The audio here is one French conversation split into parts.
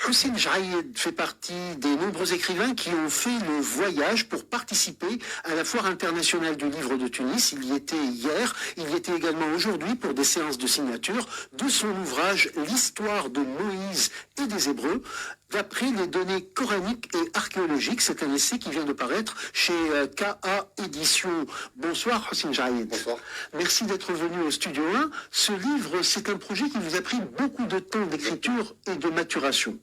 Hussein Jaïed fait partie des nombreux écrivains qui ont fait le voyage pour participer à la Foire internationale du livre de Tunis. Il y était hier, il y était également aujourd'hui pour des séances de signature de son ouvrage L'histoire de Moïse et des Hébreux, d'après les données coraniques et archéologiques. C'est un essai qui vient de paraître chez KA Éditions. Bonsoir Hussein Jaïed. Bonsoir. Merci d'être venu au Studio 1. Ce livre, c'est un projet qui vous a pris beaucoup de temps d'écriture et de maturation.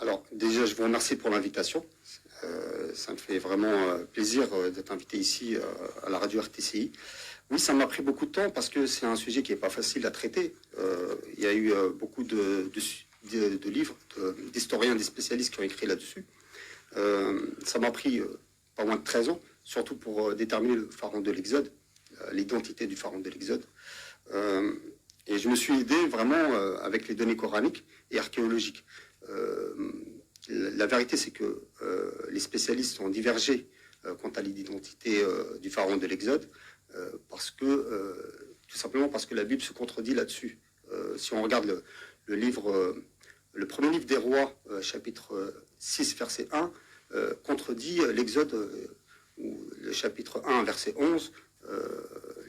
Alors, déjà, je vous remercie pour l'invitation. Ça me fait vraiment plaisir d'être invité ici à la radio RTCI. Oui, ça m'a pris beaucoup de temps parce que c'est un sujet qui n'est pas facile à traiter. Il y a eu beaucoup de livres, d'historiens, des spécialistes qui ont écrit là-dessus. Ça m'a pris pas moins de 13 ans, surtout pour déterminer le pharaon de l'Exode, l'identité du pharaon de l'Exode. Et je me suis aidé vraiment avec les données coraniques et archéologiques. La vérité, c'est que les spécialistes ont divergé quant à l'identité du pharaon de l'Exode, tout simplement parce que la Bible se contredit là-dessus. Si on regarde le livre, le premier livre des rois, chapitre 6, verset 1, contredit l'Exode, ou le chapitre 1, verset 11,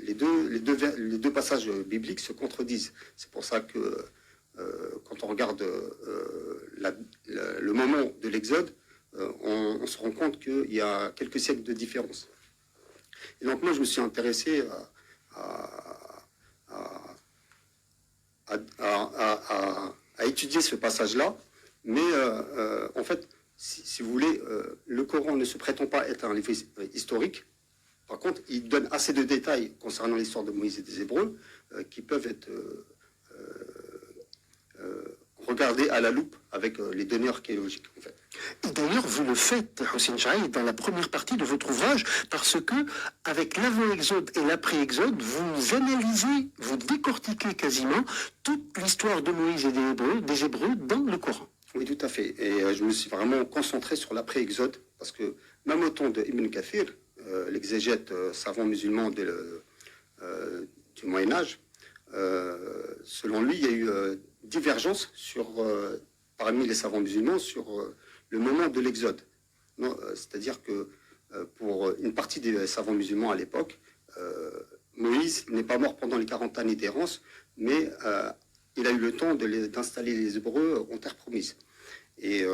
les deux passages bibliques se contredisent. C'est pour ça que quand on regarde le moment de l'Exode, on se rend compte qu'il y a quelques siècles de différence. Et donc moi, je me suis intéressé à étudier ce passage-là, mais en fait, si vous voulez, le Coran ne se prétend pas être un livre historique. Par contre, il donne assez de détails concernant l'histoire de Moïse et des Hébreux qui peuvent être regardés à la loupe avec les données archéologiques, en fait. Et d'ailleurs, vous le faites, Hussein Jaïed, dans la première partie de votre ouvrage, parce que, avec l'avant-exode et l'après-exode, vous analysez, vous décortiquez quasiment toute l'histoire de Moïse et des Hébreux dans le Coran. Oui, tout à fait. Et je me suis vraiment concentré sur l'après-exode, parce que même au temps de Ibn Kathir, l'exégète savant musulman du Moyen-Âge, selon lui, il y a eu divergence parmi les savants musulmans sur le moment de l'exode. C'est-à-dire que pour une partie des savants musulmans à l'époque, Moïse n'est pas mort pendant les 40 années d'errance, mais il a eu le temps d'installer les Hébreux en terre promise. Et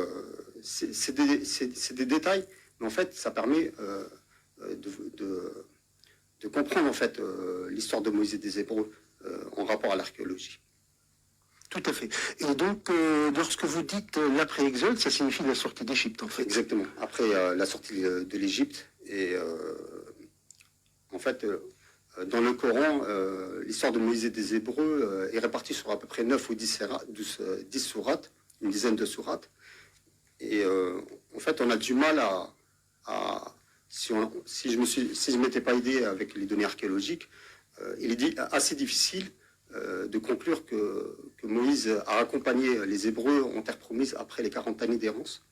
c'est des détails, mais en fait, ça permet de comprendre en fait l'histoire de Moïse et des Hébreux en rapport à l'archéologie. Tout à fait. Et donc, lorsque vous dites l'après-exode, ça signifie la sortie d'Égypte, en fait. Exactement. Après la sortie de l'Égypte. Et en fait, dans le Coran, l'histoire de Moïse et des Hébreux est répartie sur à peu près 9 ou 10 sourates, une dizaine de sourates. Et en fait, on a du mal si je m'étais pas aidé avec les données archéologiques, il est assez difficile de conclure que Moïse a accompagné les Hébreux en terre promise après les 40 années d'errance.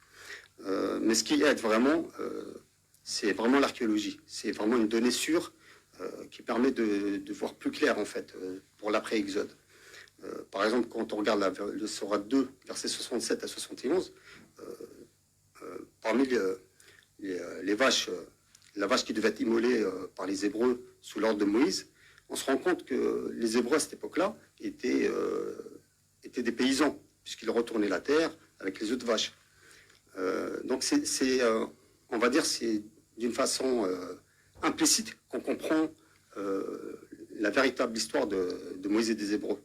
Mais ce qui aide vraiment, c'est vraiment l'archéologie. C'est vraiment une donnée sûre qui permet de voir plus clair, en fait, pour l'après-exode. Par exemple, quand on regarde le Sourate 2, versets 67 à 71, parmi les vaches, la vache qui devait être immolée par les Hébreux sous l'ordre de Moïse, on se rend compte que les Hébreux à cette époque-là étaient des paysans, puisqu'ils retournaient la terre avec les œufs de vache. Donc on va dire, c'est d'une façon implicite qu'on comprend la véritable histoire de Moïse et des Hébreux.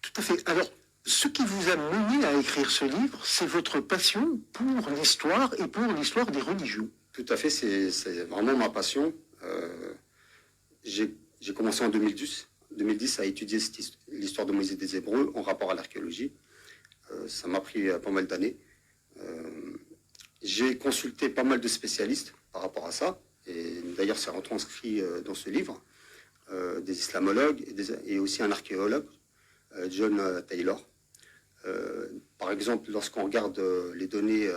Tout à fait. Alors, ce qui vous a mené à écrire ce livre, c'est votre passion pour l'histoire et pour l'histoire des religions. Tout à fait, c'est vraiment ma passion. J'ai commencé en 2010 à étudier l'histoire de Moïse et des Hébreux en rapport à l'archéologie. Ça m'a pris pas mal d'années. J'ai consulté pas mal de spécialistes par rapport à ça. Et d'ailleurs, c'est retranscrit dans ce livre. Des islamologues et aussi un archéologue, John Taylor. Par exemple, lorsqu'on regarde les données,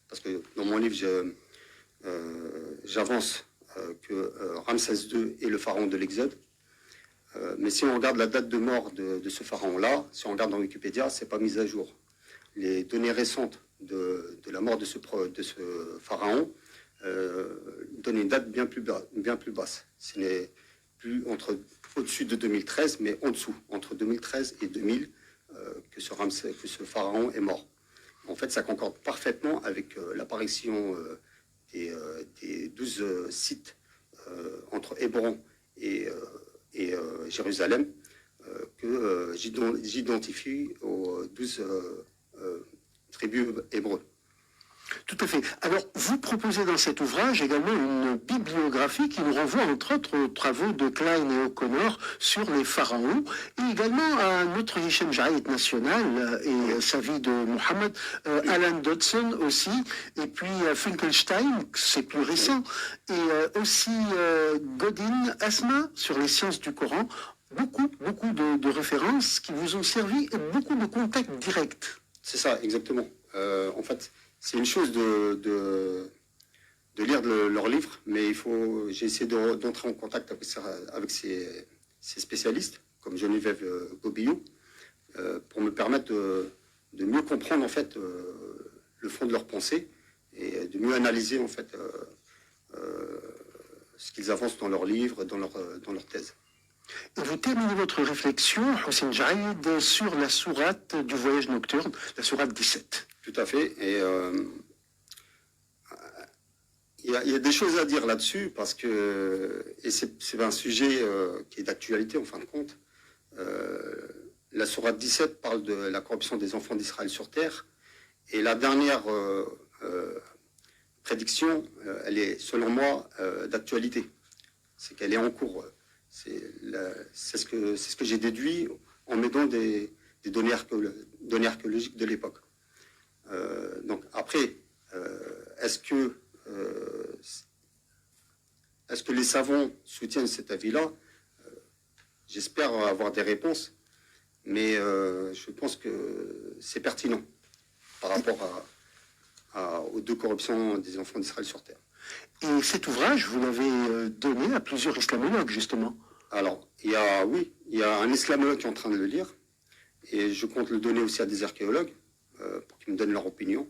parce que dans mon livre, j'avance que Ramsès II est le pharaon de l'Exode. Mais si on regarde la date de mort de ce pharaon-là, si on regarde dans Wikipédia, c'est pas mis à jour. les données récentes de la mort de ce pharaon donnent une date bien plus basse. Ce n'est plus au-dessus de 2013, mais en dessous, entre 2013 et 2000, que ce pharaon est mort. En fait, ça concorde parfaitement avec l'apparition des 12 sites entre Hébron et Jérusalem que j'identifie aux 12 tribus hébreux. Tout à fait. Alors, vous proposez dans cet ouvrage également une bibliographie qui nous renvoie entre autres aux travaux de Klein et O'Connor sur les pharaons, et également à notre Hichem Jaïd national et sa vie de Mohammed, Alan Dodson aussi, et puis Finkelstein, c'est plus récent, et aussi Godin Asma sur les sciences du Coran. Beaucoup de références qui vous ont servi et beaucoup de contacts directs. C'est ça, exactement. En fait, c'est une chose de lire leurs livres, mais j'ai essayé d'entrer en contact avec ces spécialistes, comme Geneviève Gobillot, pour me permettre de mieux comprendre en fait le fond de leurs pensées et de mieux analyser en fait ce qu'ils avancent dans leurs livres, dans leurs thèses. Et vous terminez votre réflexion, Hossein Jaïd, sur la sourate du voyage nocturne, la sourate 17. Tout à fait. Et il y a des choses à dire là-dessus, parce que, et c'est un sujet qui est d'actualité en fin de compte. La sourate 17 parle de la corruption des enfants d'Israël sur terre. Et la dernière prédiction, elle est, selon moi, d'actualité. C'est qu'elle est en cours. C'est ce que j'ai déduit en m'aidant des données archéologiques de l'époque. Donc après, est-ce que les savants soutiennent cet avis-là? J'espère avoir des réponses, mais je pense que c'est pertinent par rapport aux deux corruptions des enfants d'Israël sur terre. Et cet ouvrage, vous l'avez donné à plusieurs islamologues, justement. Alors, il y a un islamologue qui est en train de le lire, et je compte le donner aussi à des archéologues, pour qu'ils me donnent leur opinion.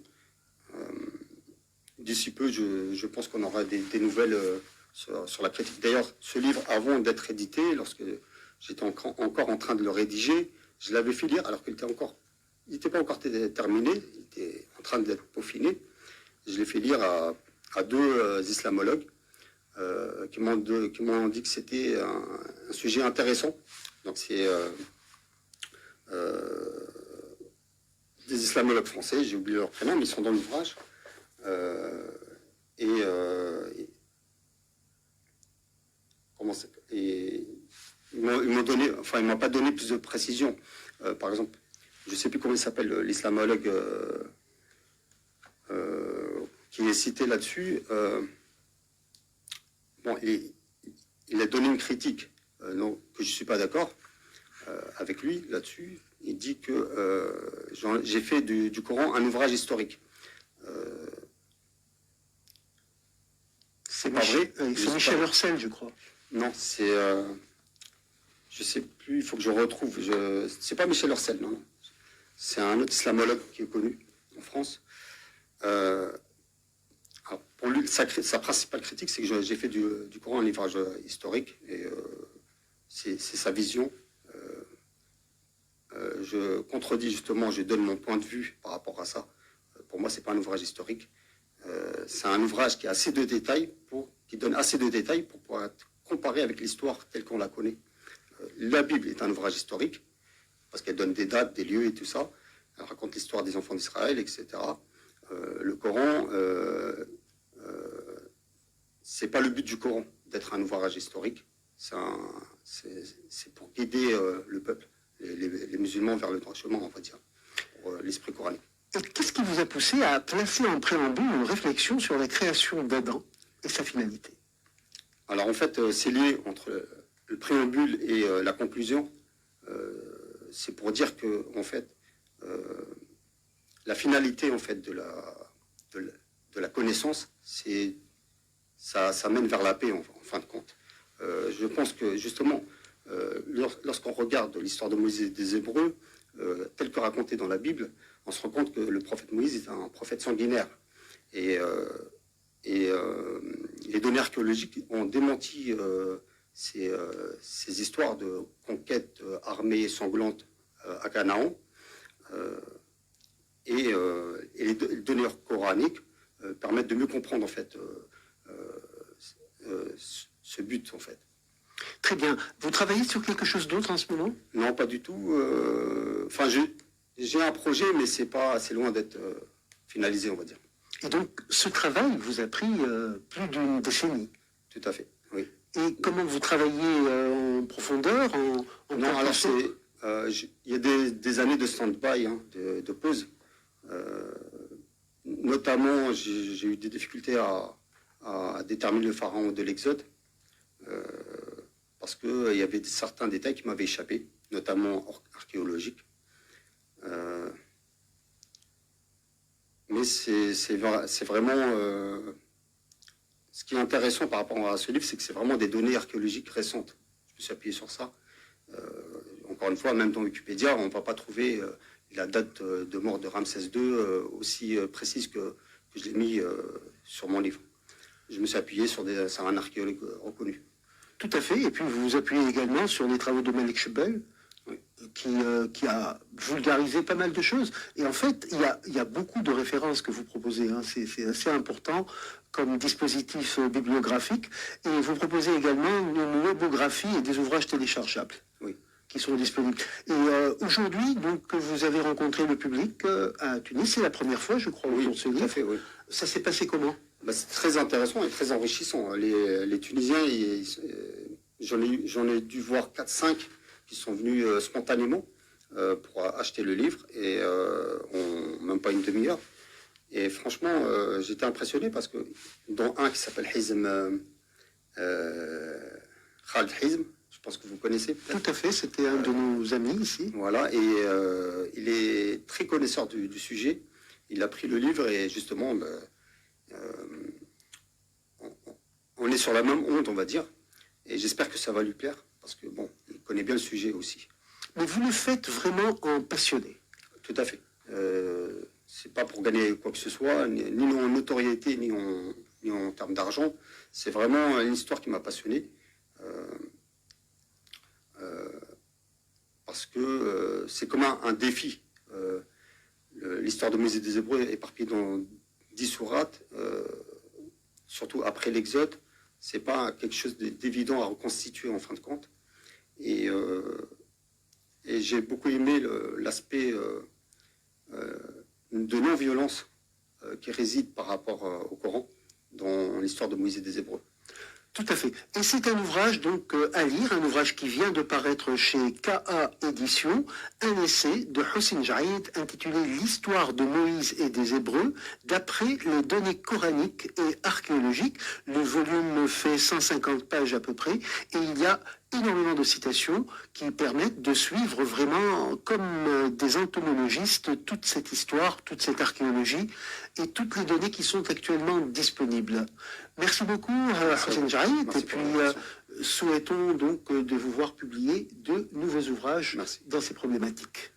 D'ici peu, je pense qu'on aura des nouvelles sur la critique. D'ailleurs, ce livre, avant d'être édité, lorsque j'étais encore en train de le rédiger, je l'avais fait lire, alors qu'il n'était pas encore terminé, il était en train d'être peaufiné. Je l'ai fait lire à deux islamologues qui m'ont dit que c'était un sujet intéressant. Donc c'est des islamologues français, j'ai oublié leur prénom, mais ils sont dans l'ouvrage. Et ils m'ont donné, enfin, ils m'ont pas donné plus de précision. Par exemple, je ne sais plus comment il s'appelle, l'islamologue qui est cité là-dessus. Il a donné une critique, que je ne suis pas d'accord avec lui là-dessus. Il dit que j'ai fait du Coran un ouvrage historique. C'est pas vrai. C'est Michel Hersel, je crois. Non, c'est... je sais plus, il faut que je retrouve. C'est pas Michel Hersel, non. C'est un autre islamologue qui est connu en France. Alors pour lui, sa principale critique, c'est que j'ai fait du Coran un livrage historique. Et c'est sa vision. Je contredis justement, je donne mon point de vue par rapport à ça. Pour moi, c'est pas un ouvrage historique. C'est un ouvrage qui a assez de détails, qui donne assez de détails pour pouvoir être comparé avec l'histoire telle qu'on la connaît. La Bible est un ouvrage historique, parce qu'elle donne des dates, des lieux et tout ça. Elle raconte l'histoire des enfants d'Israël, etc. Le Coran, c'est pas le but du Coran d'être un ouvrage historique. C'est pour guider le peuple, les musulmans vers le droit chemin, on va dire, pour l'esprit coranique. Et qu'est-ce qui vous a poussé à placer en préambule une réflexion sur la création d'Adam et sa finalité? Alors en fait, c'est lié entre le préambule et la conclusion. C'est pour dire que en fait, la finalité en fait de la connaissance, ça mène vers la paix en fin de compte. Je pense que justement, lorsqu'on regarde l'histoire de Moïse et des Hébreux, telle tel que raconté dans la Bible, on se rend compte que le prophète Moïse est un prophète sanguinaire. Et les données archéologiques ont démenti ces histoires de conquête armée sanglante à Canaan. Et les données coraniques permettent de mieux comprendre en fait ce but en fait. Très bien. Vous travaillez sur quelque chose d'autre en ce moment? Non, pas du tout. Enfin, j'ai un projet, mais c'est loin d'être finalisé, on va dire. Et donc, ce travail vous a pris plus d'une décennie. Tout à fait, oui. Et comment vous travaillez en profondeur Non, alors il y a des années de stand-by, hein, de pause. Notamment, j'ai eu des difficultés à déterminer le pharaon de l'Exode, parce qu'il y avait certains détails qui m'avaient échappé, notamment archéologiques. Mais c'est vraiment... ce qui est intéressant par rapport à ce livre, c'est que c'est vraiment des données archéologiques récentes. Je me suis appuyé sur ça. Encore une fois, même dans Wikipédia, on ne va pas trouver la date de mort de Ramsès II aussi précise que je l'ai mis sur mon livre. Je me suis appuyé sur un archéologue reconnu. Tout à fait. Et puis vous vous appuyez également sur les travaux de Malik Chebel, oui, qui a vulgarisé pas mal de choses. Et en fait, il y a beaucoup de références que vous proposez. Hein. C'est assez important comme dispositif bibliographique. Et vous proposez également une webographie et des ouvrages téléchargeables. Oui. Qui sont disponibles. Et aujourd'hui, donc, vous avez rencontré le public à Tunis. C'est la première fois, je crois, autour de ce livre. Tout à fait, oui. Ça s'est passé comment? C'est très intéressant et très enrichissant. Les Tunisiens, j'en ai dû voir 4-5 qui sont venus spontanément pour acheter le livre, et même pas une demi-heure. Et franchement, j'étais impressionné parce que dans un qui s'appelle Hizm, Khaled Hizm, je pense que vous connaissez peut-être. Tout à fait, c'était un de nos amis ici. Voilà, et il est très connaisseur du sujet. Il a pris le livre et justement, on est sur la même onde, on va dire. Et j'espère que ça va lui plaire, parce que bon, il connaît bien le sujet aussi. Mais vous le faites vraiment en passionné. Tout à fait. C'est pas pour gagner quoi que ce soit, ni en notoriété, ni en termes d'argent. C'est vraiment une histoire qui m'a passionné. Parce que c'est comme un défi. L'histoire de Moïse et des Hébreux éparpillée dans 10 sourates, surtout après l'Exode, c'est pas quelque chose d'évident à reconstituer en fin de compte. Et j'ai beaucoup aimé l'aspect de non-violence qui réside par rapport au Coran dans l'histoire de Moïse et des Hébreux. Tout à fait. Et c'est un ouvrage donc à lire, un ouvrage qui vient de paraître chez KA Éditions, un essai de Hossein Jaïd intitulé L'histoire de Moïse et des Hébreux d'après les données coraniques et archéologiques. Le volume fait 150 pages à peu près et il y a énormément de citations qui permettent de suivre vraiment comme des entomologistes toute cette histoire, toute cette archéologie et toutes les données qui sont actuellement disponibles. Merci beaucoup Hossein Jaïd, et puis souhaitons donc de vous voir publier de nouveaux ouvrages dans ces problématiques.